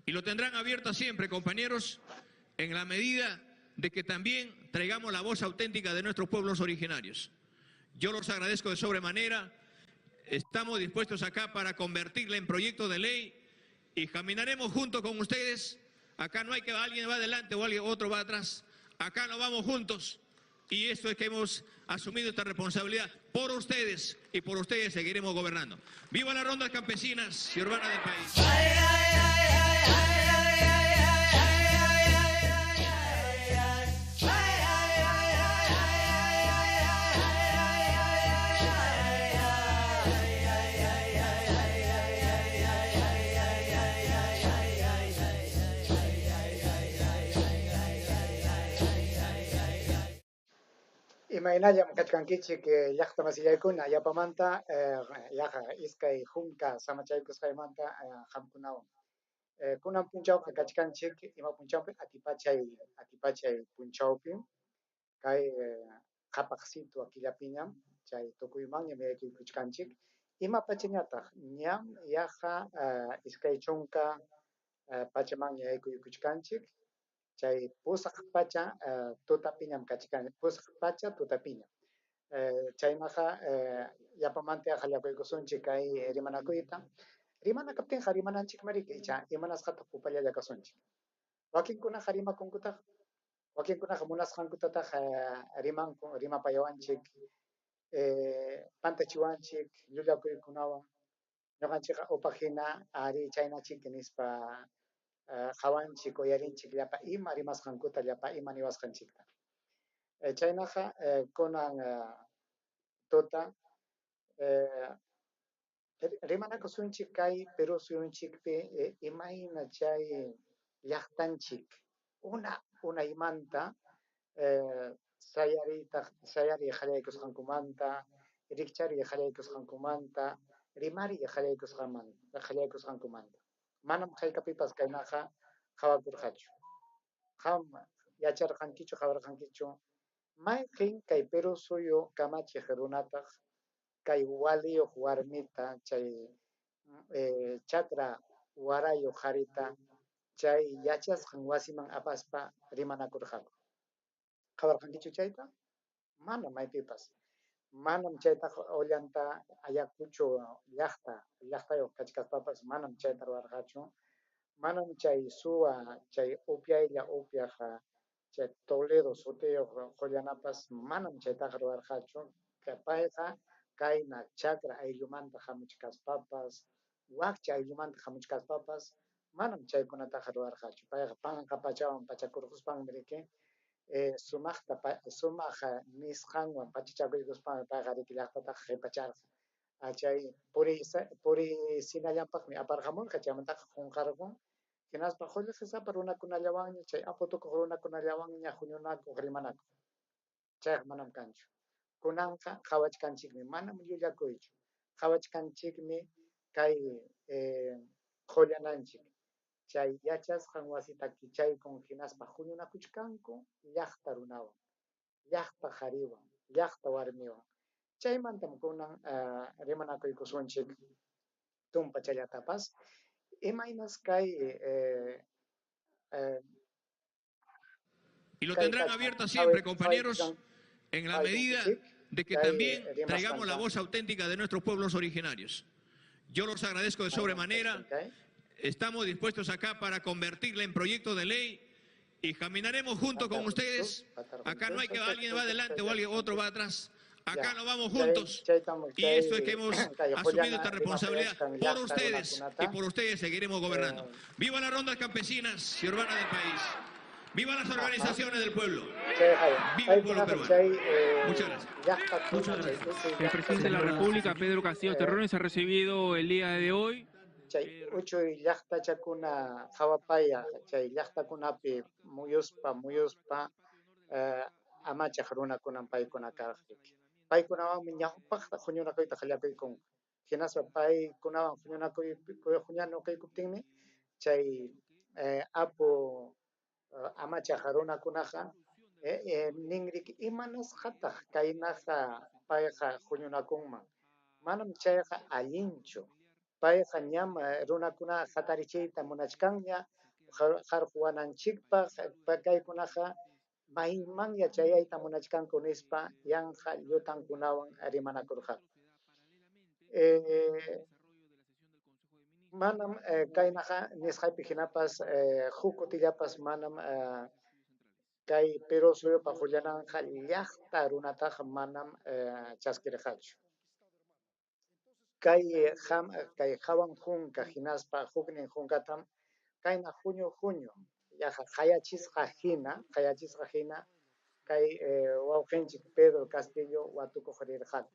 Y lo tendrán abierto siempre, compañeros, en la medida de que también traigamos la voz auténtica de nuestros pueblos originarios. Yo los agradezco de sobremanera. Estamos dispuestos acá para convertirla en proyecto de ley y caminaremos juntos con ustedes. Acá no hay que alguien va adelante o alguien otro va atrás. Acá nos vamos juntos. Y esto es que hemos asumido esta responsabilidad por ustedes y por ustedes seguiremos gobernando. ¡Viva las rondas campesinas y urbanas del país! Imaynalla kachkankichik llaqta masillaykuna yapamanta yaqa iskay junka samachaykusqaymanta qamkunawan kunan punchawqa kachkanchik ima punchawpi atipachay punchawpi kay qhapaq situa killapiñam chay tukuymanña yaykuchkanchik ima pachañataq ñam yaqa iskay chunka pachamanña yaykuykuchkanchik chay pusaq pacha tutapiñam kachkan pusaq pacha tutapiña chaynaqa yapamanta qallakuykusunchik kay rimanakuyta rimana kaptinqa rimananchik mariki icha imanasqata upallalla kasunchik wakinkunaqa rimakunkutaq wakinkunaqa munasqankutataq rimapayawanchik pantachiwanchik llullakuykunawan ñuqanchikqa upajina ari chaynachiki nispa qawanchik uyarinchik llapa ima rimasqankuta llapa ima niwasqanchikta chaynaqa kunan tuta rimanakusunchik kay Perú suyunchikpi imayna chay llaqtanchik unaymanta sayariy qallaykusqankumanta rikchariy qallaykusqankumanta rimariy qallaykusqankumanta manam hayk'apipas kaynaqa qawakurqachu qam yacharqankichu qawarqankichu mayqin kay Perú suyu kamachiq runataq kay waliyuq warmita chay chakra warayuq qarita chay yachasqan wasiman apaspa rimanakurqaku qawarqankichu chayta manam maypipas manam chaytaqa ollanta ayakuchu llaqtayuq kachkaspapas manam chayta ruwarqachu manam chay suwa chay upyaylla upyaq chay Toledo sutiyuq qullanapas manam chaytaqa ruwarqachu payqa kayna chakra ayllumanta hamuchkaspapas wakcha ayllumanta hamuchkaspapas manam chaykunataqa ruwarqachu payqa panqa pachawan pachakurquspanmi riki sumaq nisqanwan pachachakuykuspami payqa riki llaqtataqa qhipacharqa chay purisinallanpaqmi aparqamurqa chaymantaqa qunqarqun hinaspa qulli qhisapa runakunallawanña chay apu tukuq runakunallawanña huñunakuq rimanakuq chayqa manam kanchu kunanqa qhawachkanchikmi manam llullakuychu qhawachkanchikmi kay qullananchik chay yachasqan wasita kichaykun hinaspa huñunakuchkanku llaqta runawan llaqta qhariwan llaqta warmiwan chaymantam kunan rimanakuykusunchik tumpa chayllatapas imaynas kay y lo tendrán abierto siempre, compañeros, en la medida de que también traigamos la voz auténtica de nuestros pueblos originarios. Yo los agradezco de sobremanera. Estamos dispuestos acá para convertirla en proyecto de ley y caminaremos juntos con ustedes. Acá no hay que alguien va adelante o alguien otro va atrás. Acá nos vamos juntos. Y esto es que hemos asumido esta responsabilidad por ustedes y por ustedes seguiremos gobernando. ¡Viva las rondas campesinas y urbanas del país! ¡Viva las organizaciones del pueblo! ¡Viva el pueblo peruano! Muchas gracias. Muchas gracias. El presidente de la República, Pedro Castillo Terrones, ha recibido el día de hoy. Chay uchuy llaqtachakuna hawapaya chay llaqtakunapi muyuspa amachaq runakunan paykuna karqik paykunawanmi ñawpaqta huñunakuyta qallakuykun hinaspa paykunawan huñanukuykuptinmi chay apu amachaq runakunaqa ninriki imanasqataq kaynaqa payqa huñunakunman manam chayqa allinchu payqa ñam runakuna hatarichiyta munachkanña harjuwananchikpaq kaykunaqa maymanya chayayta munachkanku nispa yanja llutankunawan rimanakurqa. Manam kaynaqa nisqaypi hinapas huk kutillapas manam kay Perú suyupa hullananqa llaqta runataqa manam chaskirqachu. Kay hawan junka hinaspa huknin junkatam kayna junio yaqa hayachisqa hina kay wawqinchik Pedro Castillo watukuq rirqan.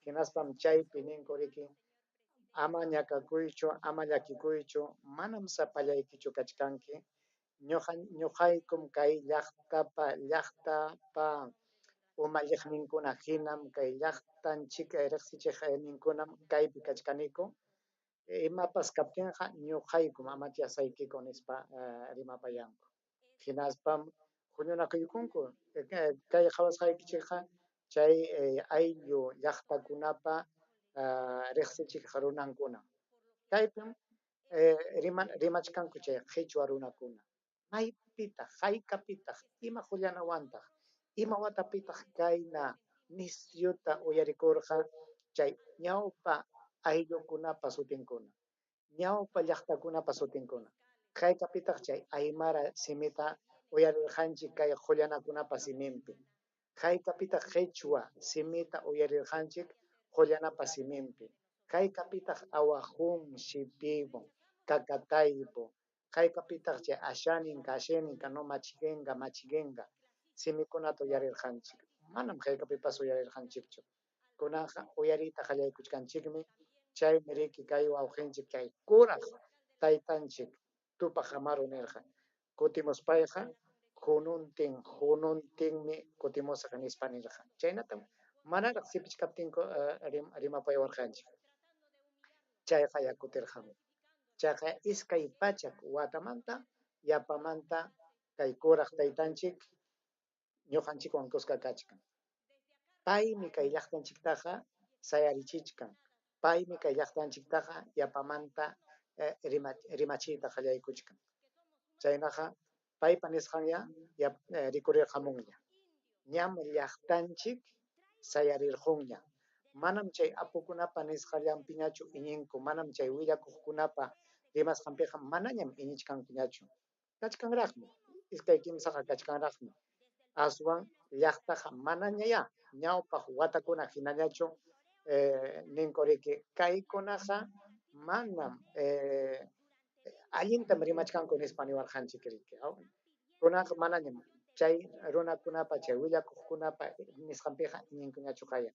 Hinaspam chaypi ninkuriki ama ñakakuychu, ama llakikuychu, manam sapallaykichu kachkanki. Ñuqaykum kay llaqtapa umalliqninkuna hinam kay llaqtanchik riqsichiq ninkunam kaypi kachkaniku. Imapas kaptinqa ñuqaykum amachasaykiku nispa rimapayanku. Hinaspam huñunakuykunku kay qhawasqaykichikqa chay ayllu llaqtakunapa riqsichiq runankuna. Kaypim rimachkanku chay qhichwa runakuna. Maypitaq, hayk'apitaq, ima hullanawantaq, ima watapitaq kayna nisyuta uyarikurqa chay ñawpa ayllukunapa sutinkuna, ñawpa llaqtakunapa sutinkuna. Hayk'apitaq chay Aymara simita uyarirqanchik kay hullanakunapa siminpi. Hayk'apitaq qhichwa simita uyarirqanchik hullanapa siminpi. Hayk'apitaq awajun, shipiwan, kakataypu, hayk'apitaq chay ashaninka no machigenka simikunata uyarirqanchik. Manam hayk'apipas uyarirqanchikchu. Kunaqa uyariyta qallaykuchkanchikmi, chaymi riki kay wawqinchik kay kuraq taytanchik Tupac Amaru nirqa. Kutimuspayqa hununtinmi kutimusqa nispa nirqa. Chaynatam manaraq sipichkaptinku rimapaywarqanchik. Chayqa yakutirqan. Chayqa iskay pachak watamanta yapamanta kay kuraq taytanchik ñuqanchikwan kuska kachkan. Paymi kay llaqtanchiktaqa sayarichichkan. Paymi kay llaqtanchiktaqa yapamanta rimachiyta qallaykuchkan. Chaynaqa paypa nisqanya rikurirqamunña. Ñam llaqtanchik sayarirqunña. Manam chay apukunapa nisqallanpiñachu iñinku, manam chay willakuqkunapa rimasqanpiqa manañam iñichkankuñachu. Kachkanraqmi, iskay kimsaqa kachkanraqmi. Aswan llaqtaqa manañaya ñawpaq watakuna hinañachu ninkuriki kaykunaqa manam allintam rimachkanku nispa niwarqanchik riki. Kunaqa manañam chay runakunapa chay willakuqkunapa nisqanpiqa iñinkuñachu kayan.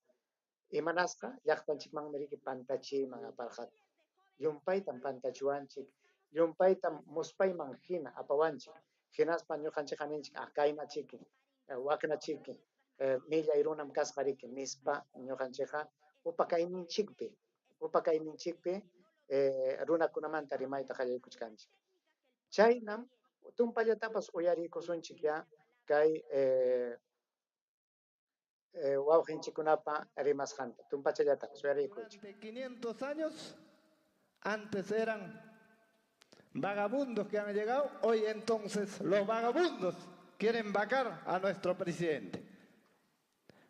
Imanasqa llaqtanchikmanmi riki pantachiyman aparqata. Llumpaytam pantachiwanchik, llumpaytam muspayman hina apawanchik. Hinaspa ñuqanchikqa ninchik kaynachiki, waknachiki, millay runam kasqa riki nispa ñuqanchikqa upakayninchikpi runakunamanta rimayta qallaykuchkanchik. Chaynam tumpallatapas uyarikusunchik ya kay wawqinchikkunapa rimasqanta. Tumpachallatapas uyarikuchik. 500 años antes eran vagabundos que han llegado, hoy entonces los vagabundos quieren vacar a nuestro presidente.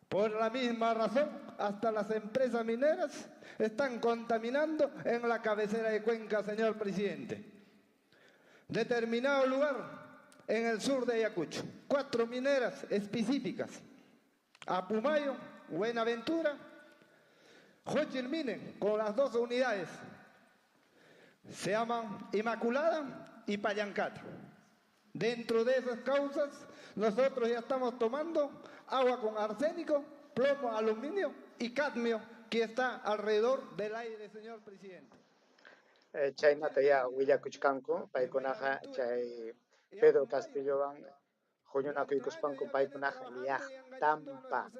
Por la misma razón, hasta las empresas mineras están contaminando en la cabecera de Cuenca, señor presidente. Determinado lugar en el sur de Ayacucho, 4 mineras específicas, Apumayo, Buenaventura, Xochimilco, con las 2 unidades, se llaman Inmaculada y Pallancata. Dentro de esas causas, nosotros ya estamos tomando agua con arsénico, plomo, aluminio y cadmio que está alrededor del aire, señor presidente. Chaynata ya willakuchkanku, paykunaqa chay Pedro Castillowan huñunakuykuspanku paykunaqa llaqtampa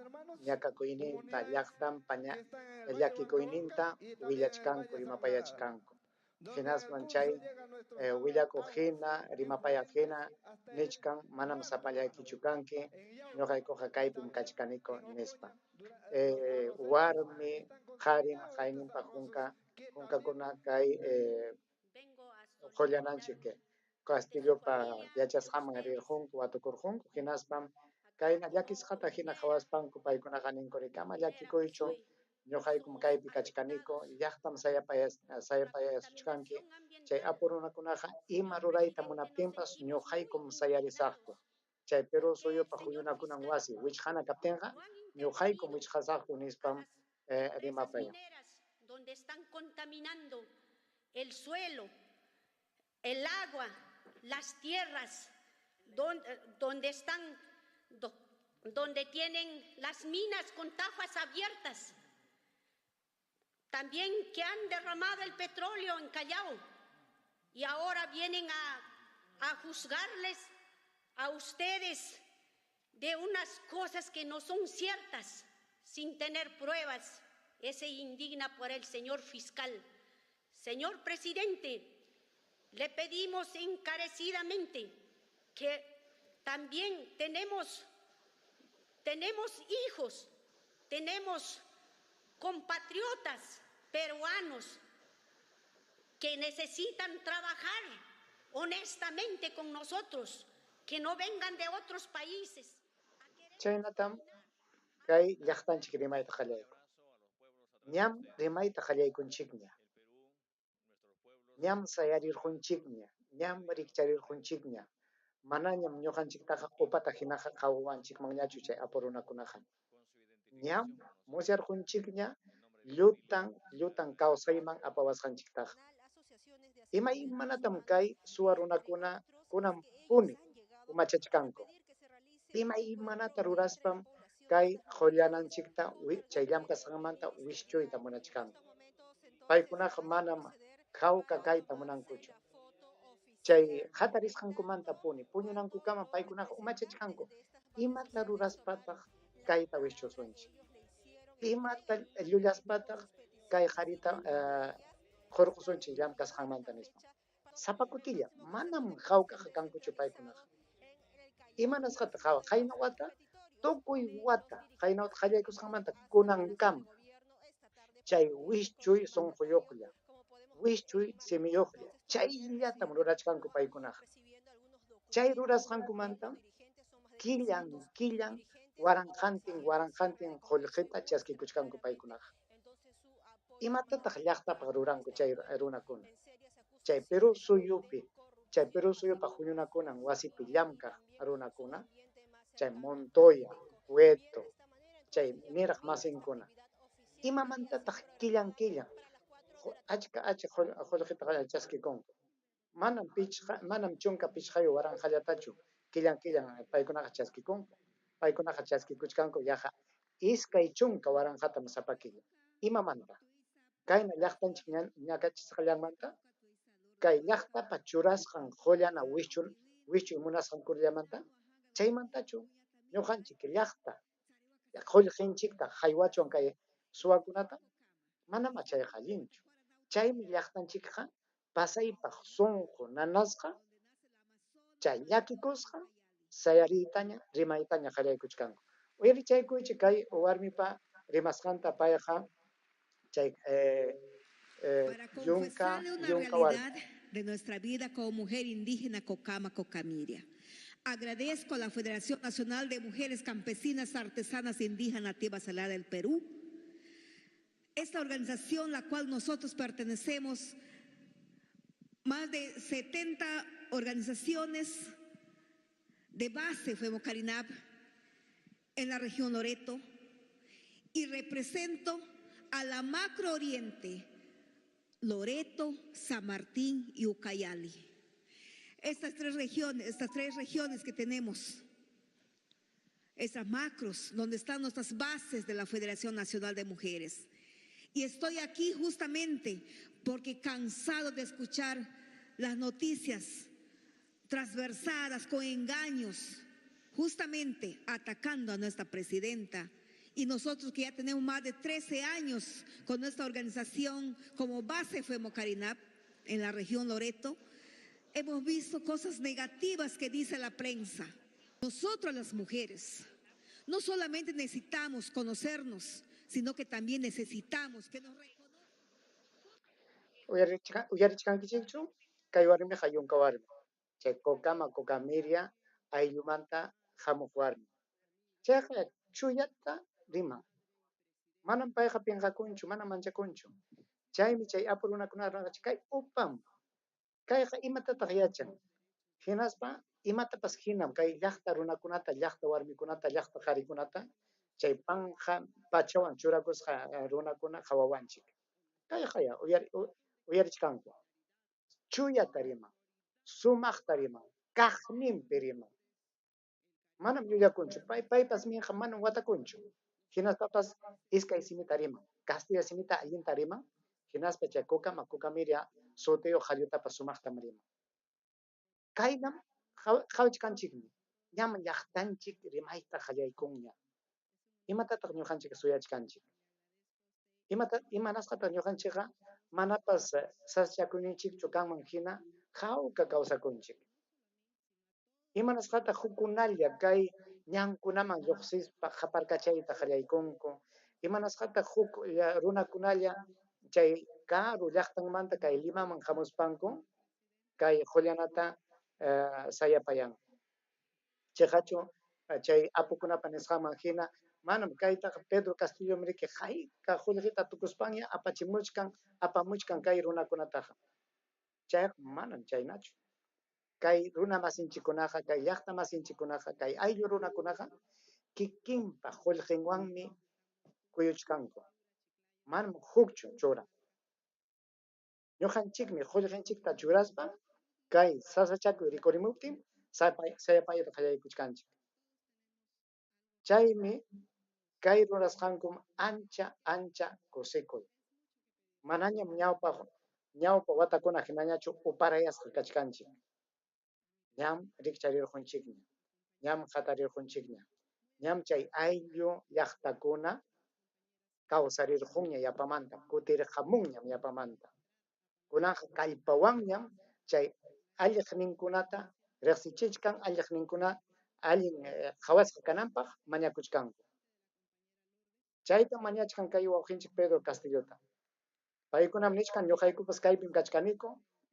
ñakakuyninta, llaqtampa llakikuyninta willachkanku, rimapayachkanku. Hinasman chay willakuq hina, rimapaya hina nichkan manam sapallaykichu kanki, ñuqaykuqa kaypim kachkaniku nispa. Warmi qarin qayninpa Juncacuna Kai Joyananchique, Castillo pa Yachas Hamari Junk, Watukurjunk, Hinaspam, Kaina Yakis Hata Hina Hawaspan, Kupaikuna Hanin Korikama, Yakikoicho, Yohaikum Kai Pikachkaniko, Yachtam Sayapayas Chkanki, Chay Apuruna Kunaja, Imaruraita Munapimpas, Yohaikum Sayarisarko. Chay Pero Soyo Pajuyuna Kunangwasi, which Hana Kaptenga, Yohaikum, which Hazako Nispam Rimapaya. Donde están contaminando el suelo, el agua, las tierras, donde tienen las minas con tafas abiertas. También que han derramado el petróleo en Callao y ahora vienen a juzgarles a ustedes de unas cosas que no son ciertas, sin tener pruebas. Se indigna por el señor fiscal. Señor presidente, le pedimos encarecidamente que también tenemos hijos, tenemos compatriotas peruanos que necesitan trabajar honestamente con nosotros, que no vengan de otros países. Chaynatam kay llaqtanchik rimayta qallayku. Ñam rimayta qallaykunchikña. Ñam sayarirqunchikña, ñam rikcharirqunchikña. Manañam ñuqanchiktaqa upata hinaqa qhawanchikmanñachu chay apurunakunaqa. Ñam musyarqunchikña llutan kawsayman apawasqanchiktaqa. Imanatam kay suwa runakuna kunan puni umachachkanku. Imanata ruraspam kay qollananchikta chay llamkasqanmanta wischuyta munachkanku. Paykunaqa manam khawka kayta munankuchu. Chay hatarisqankumanta puñunankukama paykunaqa umachachkanku. Imata ruraspataq kayta wischusunchik. Imata llullaspataq kay harita qurqusunchik llamkasqanmanta nispa. Sapakutilla manam khawkaqa kankuchu paykunaqa. Imanasqata qawa qayna wata tukuy wata qayna wata qallaykusqanmanta kunankama chay wischuy sunquyuqlla, wischuy simiyuqlla chayllatam rurachkanku paykunaqa. Chay rurasqankumanta killan waranqantin qullqita chaskikuchkanku paykunaqa. Imatataq llaqtapaq ruranku chay runakuna. Chay Perú suyupi huñunakunan wasipi llamkaq runakuna, chay Montoya, Cueto, chay niraq masinkuna. Imamantataq killan achka qullqita chaskikunku. Manam chunka pichqayu waranqallatachu killan paykunaqa chaskikunku. Paykunaqa chaskikuchkanku yaqa iskay chunka waranqatam sapakilla. Imamanta kayna llaqtanchik ñakachisqallamanta kay llaqtapa churasqan qollana wischuy munasqankullamanta chaymantachu ñuqanchik llaqta qullqinchikta haywachwan kay suwakunata manam chayqa allinchu. Chaymi llaqtanchikqa pasaypaq sunqu nanasqa chay llakikusqa sayariytaña rimaytaña qallaykuchkanku. Uyarichaykuychik kay warmipa rimasqanta payqa chay para confesarle una realidad de nuestra vida como mujer indígena Cocama Cocamiria. Agradezco a la Federación Nacional de Mujeres Campesinas Artesanas Indígenas Nativas Salada del Perú. Esta organización, la cual nosotros pertenecemos, más de 70 organizaciones de base FEMOCARINAP en la región Loreto, y represento a la Macro Oriente, Loreto, San Martín y Ucayali. Estas tres regiones que tenemos, esas macros, donde están nuestras bases de la Federación Nacional de Mujeres. Y estoy aquí justamente porque cansado de escuchar las noticias transversadas con engaños, justamente atacando a nuestra presidenta. Y nosotros que ya tenemos más de 13 años con nuestra organización como base FEMOCARINAP en la región Loreto, hemos visto cosas negativas que dice la prensa. Nosotros las mujeres no solamente necesitamos conocernos, sino que también necesitamos que nos reconozcan. uyarichkankichikchu kay warmi yunka warmi chay Cocama Cocamiria ayllumanta hamuq warmi chayqa chuyata riman manam payqa pinqakunchu manam manchakunchu chaymi chay apu runakunaqa kay upam kayqa imatataq yachan hinaspa imatapas hinam kay llaqta runakunata llaqta warmikunata llaqta qharikunata chay panja pachawan churakusqa runakuna hawawanchik kayqa uyarichkanku chuyata riman sumaqta riman kaqninpi riman manam yuyakunchu paypas minqa manam watakunchu hinaspapas iskay simita riman Castilla simita allinta riman hinaspa chay Cocama Cocamiria sutiyuq qallutapas sumaqta riman kaynam qhawachkanchikmi ñam llaqtanchik rimayta qallaykunña imatataq ñuqanchik suyachkanchik imanasqataq ñuqanchikqa manapas sasachakuyninchikchu kanman hina jawka kawsakunchik imanasqataq hukkunalla kay ñankunaman lluqsispa qaparkachayta qallaykunku imanasqataq huk runakunalla chay karu llaqtanmanta kay Limaman hamuspanku kay qullanata sayapayan chayqachu chay apukunapa nisqaman hina manam kaytaqa Pedro Castillo Mirique hayka qullqita tukuspaña apamuchkan kay runakunataqa chay manam chaynachu kay runa masinchikunaqa kay llaqta masinchikunaqa kay ayllu runakunaqa kikinpa qullqinwanmi kuyuchkanku manam hukchu chura ñuqanchikmi qullqinchikta churaspa kay sasachakuy rikurimuptin sayapayta qallaykuchkanchik chaymi kay rurasqankum ancha kusikuy manañam ñawpa watakuna hinañachu uparayasqa kachkanchik ñam rikcharirqunchikña ñam qatarirqunchikña ñam chay ayllu llaqtakuna kawsarirqunña yapamanta kutirqamunñam yapamanta kunaqa kallpawanñam chay alliqninkunata riqsichichkan alliqninkuna allin qhawasqa kananpaq mañakuchkanku chayta mañachkan kay wawqinchik Pedro Castillota paykunam nishkan ñuqaykupas kaypim kachkaniku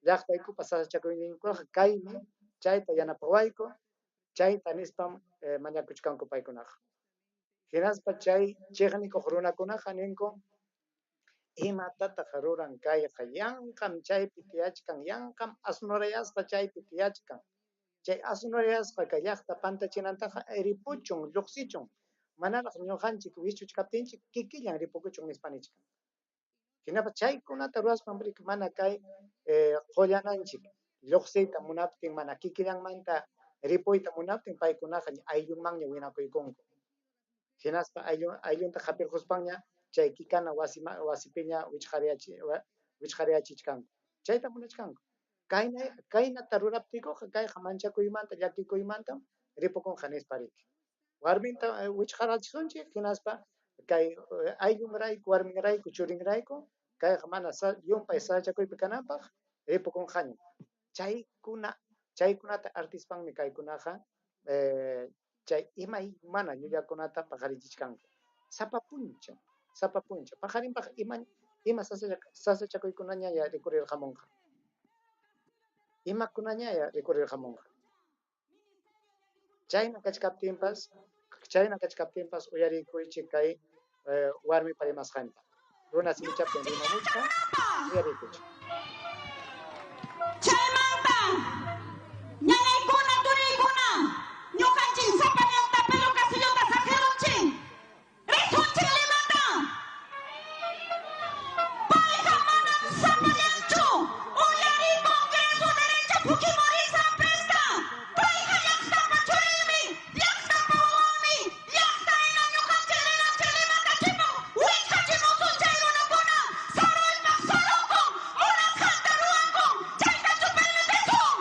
llaqtaykupas sasachakuyninkuqa kaymi chayta yanapawayku chayta nispam mañakuchkanku paykunaqa hinaspa chay chiqnikuq runakunaqa ninku imatataq ruran kayqa yanqam chaypi tiyachkan yanqam asnurayasqa chaypi tiyachkan chay asnurayasqa kay llaqta pantachinantaqa ripuchun lluqsichun manaraq ñuqanchik wischuchkaptinchik kikillan ripukuchun nispanichkan hinapas chaykunata ruraspan mana kay qullananchik lluqsiyta munaptin mana kikillanmanta ripuyta munaptin paykunaqa ayllunmanña winakuykunku hinaspa ayllunta qapirquspanña chay kikana wasipiña wichqariyachichkanku chayta munachkanku kaynata ruraptikuqa kayqa manchakuymanta llakikuymantam ripukunqa nispariki warminta wichqarachishunchik hinaspa kay ayllunrayku warminrayku churinrayku kayqa mana yumpay sasachakuypi kananpaq ripukunqaña chaykunata artispanmi kaykunaqa chay imaymana llullakunata paqarichichkanku sapa puncha paqarinpaq ima sasachakuykunaña rikurirqamunqa imakunaña rikurirqamunqa chayna kachkaptinpas uyarikuychik kay warmipa rimasqanta runa simichaptin rimamuchka uyarikuychik chaymanta ñañaykuna turiykuna ñuqanchik sapallanta Pedro Castillota saqironchik risunchik Limata payqa manam sapallanchu uyarikun que su derecho Fujimorista presta payqa llaqtapa churinmi llaqtapa wawanmi llaqtayna ñuqanchik rinanchik Limata chipu winqachimusun chay runakuna saruypaq sarukun unanqanta ruwankun chayta superiortesun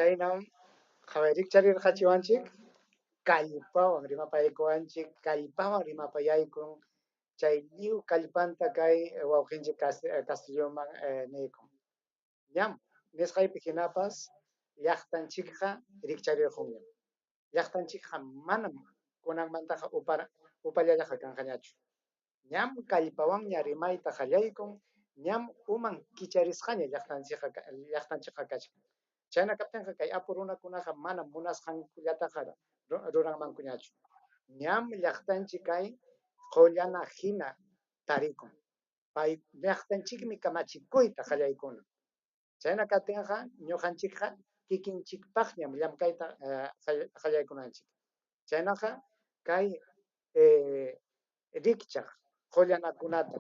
chaynam javerik charir hachiwanchik kallpawan rimapaykuwanchik kallpawan rimapayaykun chay lliw kallpanta kay wawqinchik Castelloman niykun ñam nisqaypi hinapas llaqtanchikqa rikcharirqunñam llaqtanchikqa manam kunanmantaqa upallallaqa kanqañachu ñam kallpawanña rimayta qallaykun ñam uman kicharisqaña llaqtanchikqa kachkan chayna kaptinqa kay apu runakunaqa manam munasqankullataqa ruranmankuñachu ñam llaqtanchik kay qollana hina tarikun pay llaqtanchikmi kamachikuyta qallaykuna chayna kaptinqa ñuqanchikqa kikinchikpaqñam llamkayta qallaykunanchik chaynaqa kay rikchaq qollanakunata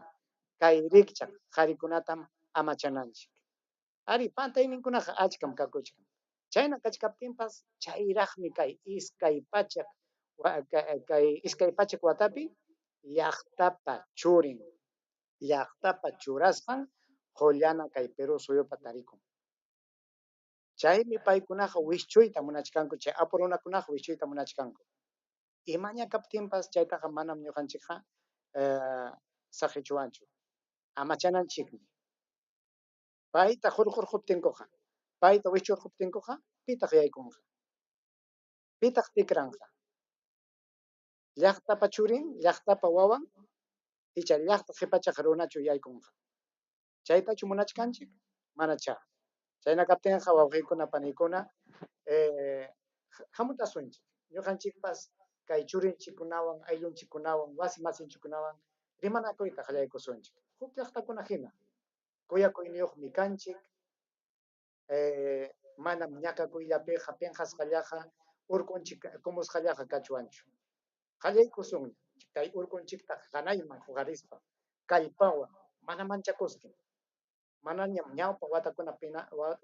kay rikchaq qharikunata amachananchik ari pantayninkunaqa achkam kakuchkan chayna kachkaptinpas chayraqmi kay iskay pachak watapi llaqtapa churin llaqtapa churasqan qollana kay Perú suyupa tarikun chaymi paykunaqa wischuyta munachkanku chay apu runakunaqa wischuyta munachkanku imaña kaptinpas chaytaqa manam ñuqanchikqa saqichuwanchu amachananchikmi payta hurqurquptinkuqa payta wischurquptinkuqa pitaq yaykunqa pitaq tikranqa llaqtapa churin llaqtapa wawan picha llaqta qhipachaq runachu yaykunqa chaytachu munachkanchik manacha chayna kaptinqa wawqiykuna paniykuna hamuta asunchik ñuqanchikpas kay churinchikkunawan ayllunchikkunawan wasi masinchikkunawan rimanakuyta qallaykusunchik huk llaqtakuna hina kuyakuyniyuqmi kanchik manam ñakakuyllapiqa pinqasqallaqa urkunchik kumusqallaqa kachwanchu qallaykusunña kay urkunchikta hanayman huqarispa kallpawan mana manchakuskin manañam ñawpa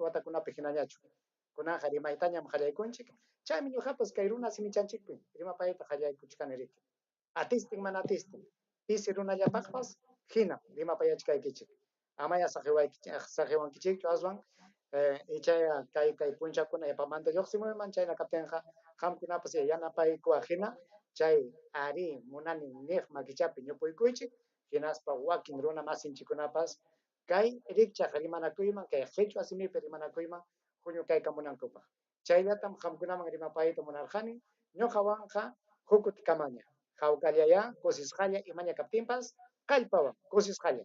watakunapi hinañachu kunanqa rimaytañam qallaykunchik chaymi ñuqapas kay runa simichanchikpi rimapayta qallaykuchkani riki atistin mana atistin pisi runallapaqpas hina rimapayachkaykichik amaya saqiwankichikchu aswan ichaya kay punchakuna yapamanta lluqsimuyman chayna kaptinqa qamkunapas yanapaykuwa hina chay ari munani niq makichapi ñupuykuychik hinaspa wakin runa masinchikkunapas kay rikchaq rimanakuyman kay qhichwa simipi rimanakuyman huñukaykamunankupaq chayllatam qamkunaman rimapayta munarqani ñuqawanqa hukutikamaña hawkallaya kusisqalla imaña kaptinpas kallpawan kusisqalla